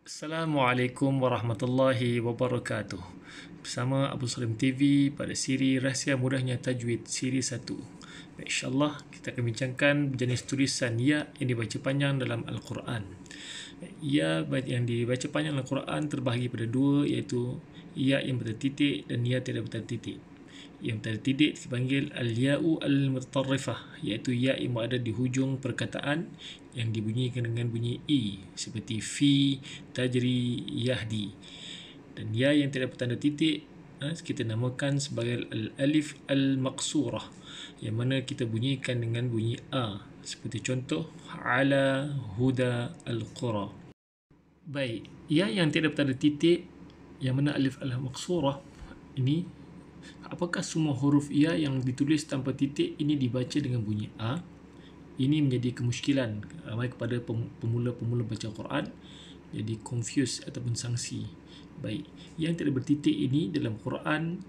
Assalamualaikum warahmatullahi wabarakatuh. Bersama Abu Salim TV pada siri Rahsia Mudahnya Tajwid siri 1. InsyaAllah kita akan bincangkan jenis tulisan ya yang dibaca panjang dalam Al-Quran. Ya yang dibaca panjang dalam Al-Quran terbahagi pada dua, iaitu ya yang bertitik dan ya tidak bertitik. Yang bertitik dipanggil al-ya'u al-mutarrifah, iaitu ya yang berada di hujung perkataan yang dibunyikan dengan bunyi i, seperti fi, tajri, yahdi. Dan ya yang tidak bertanda titik kita namakan sebagai al-alif al-maqsurah, yang mana kita bunyikan dengan bunyi a, seperti contoh ala huda al-qura. Baik, ya yang tidak bertanda titik yang mana alif al-maqsurah ini, apakah semua huruf ya yang ditulis tanpa titik ini dibaca dengan bunyi a? Ini menjadi kemusykilan ramai kepada pemula-pemula baca Quran, jadi confused ataupun sangsi. Baik, yang tidak bertitik ini dalam Quran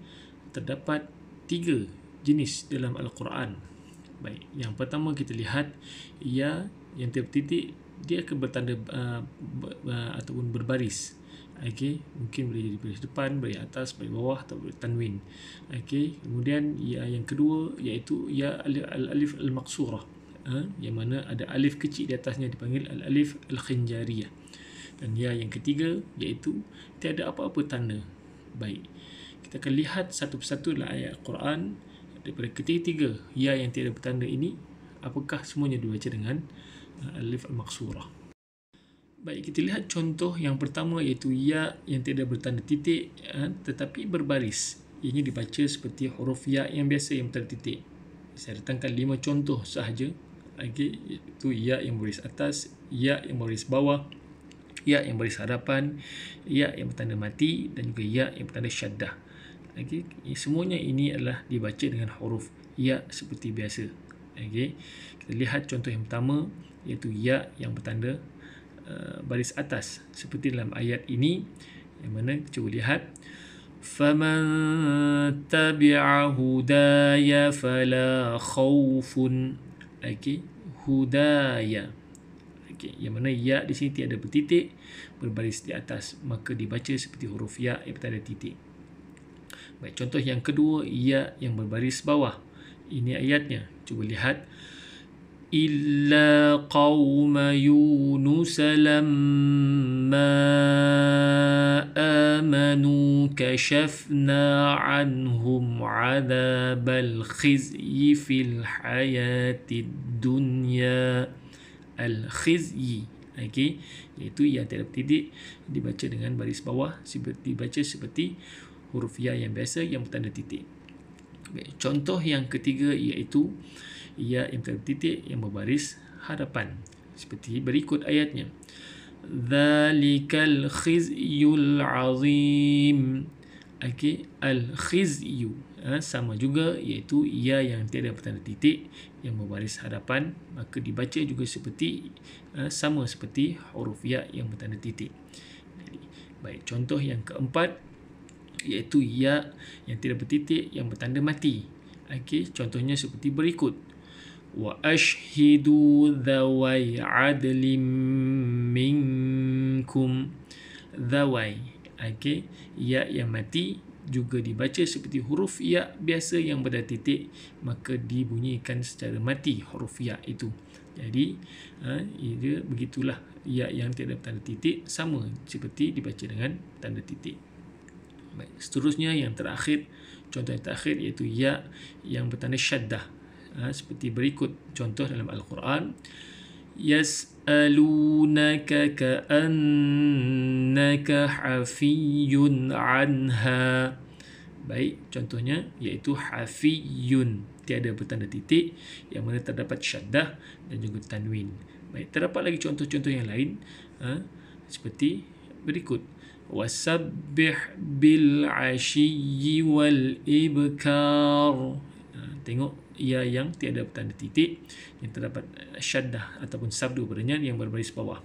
terdapat 3 jenis dalam Al-Quran. Baik, yang pertama kita lihat ya yang tidak bertitik, dia akan bertanda ataupun berbaris. Okey, mungkin boleh jadi baris depan, baris atas, baris bawah atau baris tanwin. Okey, kemudian ya yang kedua iaitu ya al-alif al-maqsurah, yang mana ada alif kecil di atasnya, dipanggil al-alif al-khinjariyah. Dan ya yang ketiga iaitu tiada apa-apa tanda. Baik, kita akan lihat satu persatu dalam ayat Al-Quran. Daripada ketiga-tiga ya yang tiada bertanda ini, apakah semuanya dibaca dengan alif al-maqsurah. Baik, kita lihat contoh yang pertama iaitu ya yang tidak bertanda titik tetapi berbaris. Ianya dibaca seperti huruf ya yang biasa yang bertanda titik. Saya datangkan 5 contoh sahaja. Okay, itu ya yang baris atas, ya yang baris bawah, ya yang baris hadapan, ya yang bertanda mati dan juga ya yang bertanda syaddah. Okay, semuanya ini adalah dibaca dengan huruf ya seperti biasa. Okay, kita lihat contoh yang pertama iaitu ya yang bertanda baris atas seperti dalam ayat ini, yang mana cuba lihat فَمَنْ تَبِعَ هُدَايَ فَلَا خَوْفٌ. Okey, hudaya. Okey, yang mana ya di sini tiada bertitik, berbaris di atas, maka dibaca seperti huruf ya yang bertanda titik. Baik, contoh yang kedua ya yang berbaris bawah. Ini ayatnya. Cuba lihat. إِلَّا قَوْمَ يُونُسَ لَمَّا آمَنُوا كَشَفْنَا عَنْهُمْ عَذَابَ الْخِزْيِ فِي الْحَيَاةِ الدُّنْيَا. Al-khizyi, okey, iaitu yang tidak bertitik, dibaca dengan baris bawah, dibaca seperti huruf ya yang biasa yang bertanda titik. Baik, contoh yang ketiga iaitu ya yang bertitik yang berbaris hadapan, seperti berikut ayatnya. Dzalikal khizyul azim. Okey, al-khizyu sama juga, iaitu ya yang tiada bertanda titik yang berbaris hadapan, maka dibaca juga seperti sama seperti huruf ya yang bertanda titik. Baik, contoh yang keempat iaitu ya yang tidak bertitik yang bertanda mati. Okey, contohnya seperti berikut. Wa ashhidu dhawai adlim minkum. Dhawai. Okey, ya yang mati juga dibaca seperti huruf ya biasa yang bertanda titik, maka dibunyikan secara mati huruf ya itu. Jadi ia begitulah ya yang tidak bertanda titik, sama seperti dibaca dengan tanda titik. Baik, seterusnya yang terakhir, contoh yang terakhir iaitu ya yang bertanda syaddah, seperti berikut contoh dalam Al-Quran. Yas'alunaka ka'annaka hafiyun anha. Baik, contohnya iaitu hafiyun, tiada bertanda titik, yang mana terdapat syaddah dan juga tanwin. Baik, terdapat lagi contoh-contoh yang lain seperti berikut. Wasabbih bil ashiyyi wal ibkar. Tengok ya yang tiada bertanda titik, yang terdapat syaddah ataupun sabdu padanya yang berbaris bawah.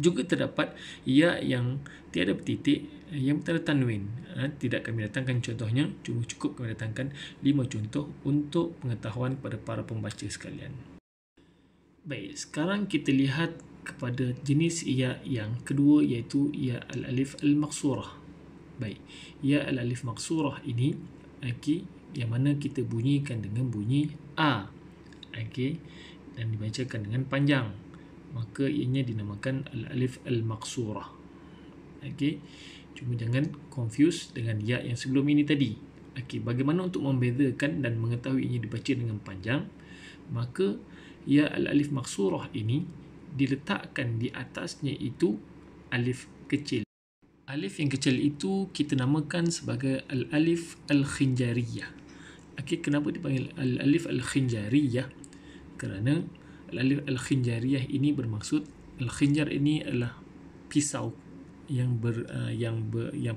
Juga terdapat ya yang tiada bertitik yang bertanda tanwin. Tidak kami datangkan contohnya, cuma cukup kami datangkan 5 contoh untuk pengetahuan kepada para pembaca sekalian. Baik, sekarang kita lihat kepada jenis ya yang kedua, iaitu ya al-alif al-maqsurah. Baik, ya al-alif maqsurah ini yang mana kita bunyikan dengan bunyi A, dan dibacakan dengan panjang, maka ianya dinamakan al-alif al-maqsurah. Cuma jangan confuse dengan ya yang sebelum ini tadi. Bagaimana untuk membezakan dan mengetahui ianya dibaca dengan panjang? Maka ya al-alif maqsurah ini diletakkan di atasnya itu alif kecil. Alif yang kecil itu kita namakan sebagai al-alif al-khinjariyah. Kenapa dipanggil al-alif al-khinjariyah? Kerana al-alif al-khinjariyah ini bermaksud, al-khinjar ini adalah pisau yang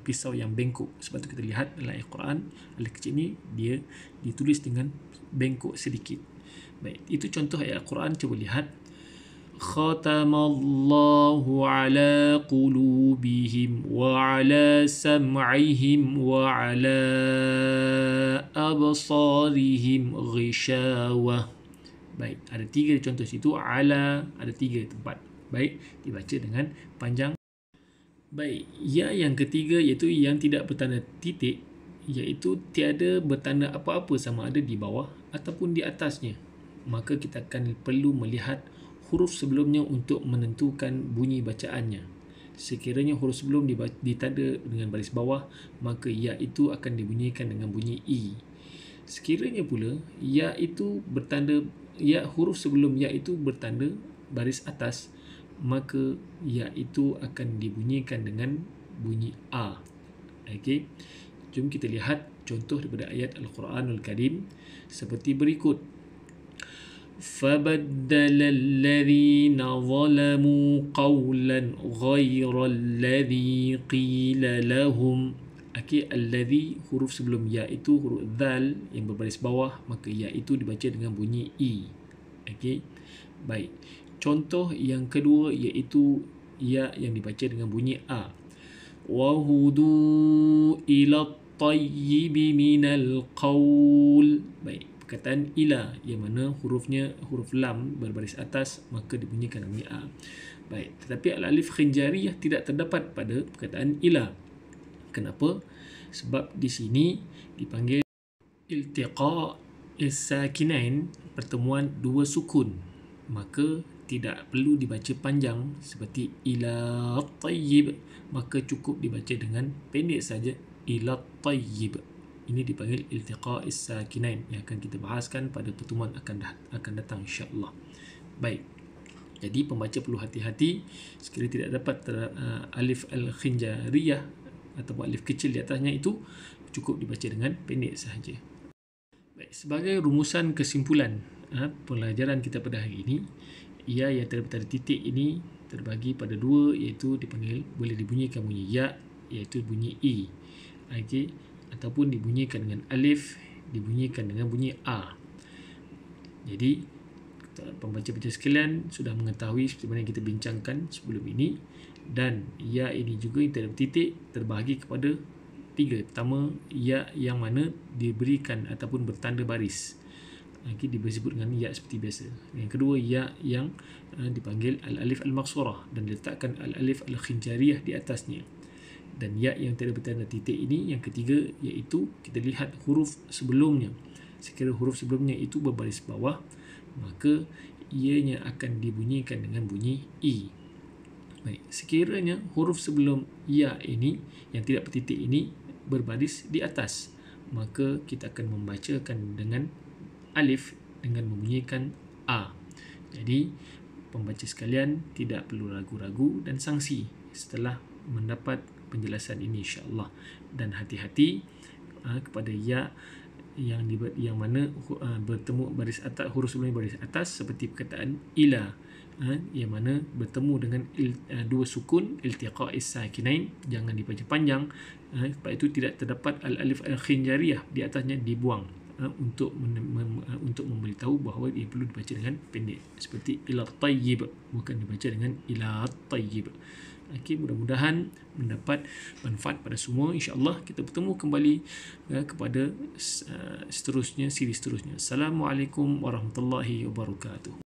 pisau yang bengkok. Sebab tu kita lihat dalam Al-Quran, alif kecil ni dia ditulis dengan bengkok sedikit. Baik, itu contoh ayat Al-Quran. Cuba lihat. Khatamallahu ala qulubihim wa ala sam'ihim wa ala absarihim ghishawah. Baik, ada 3 contoh situ. Ala ada 3 tempat. Baik, dibaca dengan panjang. Baik, ya yang ketiga iaitu yang tidak bertanda titik, iaitu tiada bertanda apa-apa sama ada di bawah ataupun di atasnya. Maka kita akan perlu melihat huruf sebelumnya untuk menentukan bunyi bacaannya. Sekiranya huruf sebelum ditanda dengan baris bawah, maka ya itu akan dibunyikan dengan bunyi I. Sekiranya pula ya itu bertanda, huruf sebelum ya itu bertanda baris atas, maka ya itu akan dibunyikan dengan bunyi A. Jom kita lihat contoh daripada ayat Al-Quranul Karim seperti berikut. فَبَدَّلَ الَّذِينَ ظَلَمُوا قَوْلًا غَيْرَ الَّذِي قِيلَ لَهُمْ. Alladhi, huruf sebelum ya itu huruf dhal yang berbaris bawah, maka ya itu dibaca dengan bunyi I. Baik, contoh yang kedua iaitu ya yang dibaca dengan bunyi A. وَهُدُوا إِلَى الطَّيِّبِ مِنَ الْقَوْلِ. Baik, perkataan ila yang mana hurufnya huruf lam berbaris atas, maka dibunyikan dengan bunyi A. Baik, tetapi al-alif khinjariyah tidak terdapat pada perkataan ila. Kenapa? Sebab di sini dipanggil iltiqa' as-sakinain, pertemuan dua sukun, maka tidak perlu dibaca panjang seperti ila tayyib, maka cukup dibaca dengan pendek saja, ila tayyib. Ini dipanggil iltiqa' as-sakinain yang akan kita bahaskan pada pertemuan akan datang insya-Allah. Baik, jadi pembaca perlu hati-hati sekiranya tidak dapat alif al-khinjariyah atau alif kecil di atasnya, itu cukup dibaca dengan pendek sahaja. Baik, sebagai rumusan kesimpulan pelajaran kita pada hari ini, ya yang terdapat titik ini terbagi pada 2, iaitu dipanggil boleh dibunyikan bunyi ya, iaitu bunyi I, ataupun dibunyikan dengan alif, dibunyikan dengan bunyi A. Jadi pembaca-pembaca sekalian sudah mengetahui seperti mana yang kita bincangkan sebelum ini. Dan ya ini juga yang terdapat titik terbahagi kepada 3. Pertama, ya yang mana diberikan ataupun bertanda baris, disebut dengan ya seperti biasa. Yang kedua, ya yang dipanggil al-alif al-maqsurah dan diletakkan al-alif al-khinjariyah di atasnya. Dan ya yang tidak bertanda titik ini yang ketiga, iaitu kita lihat huruf sebelumnya. Sekiranya huruf sebelumnya itu berbaris bawah, maka ianya akan dibunyikan dengan bunyi I. Baik, sekiranya huruf sebelum ya ini yang tidak bertitik ini berbaris di atas, maka kita akan membacakan dengan alif dengan membunyikan A. Jadi pembaca sekalian tidak perlu ragu-ragu dan sangsi setelah mendapat penjelasan ini insya-Allah, dan hati-hati kepada ya yang mana bertemu baris atas, huruf sebelum baris atas, seperti perkataan ila yang mana bertemu dengan 2 sukun, iltiqa' as-sakinain, jangan dibaca panjang. Sebab itu tidak terdapat al-alif al-khinjariyah di atasnya, dibuang untuk memberitahu bahawa dia perlu dibaca dengan pendek, seperti ila tayyib, bukan dibaca dengan ila tayyib. Mudah-mudahan mendapat manfaat pada semua. InsyaAllah kita bertemu kembali kepada seterusnya, siri seterusnya. Assalamualaikum warahmatullahi wabarakatuh.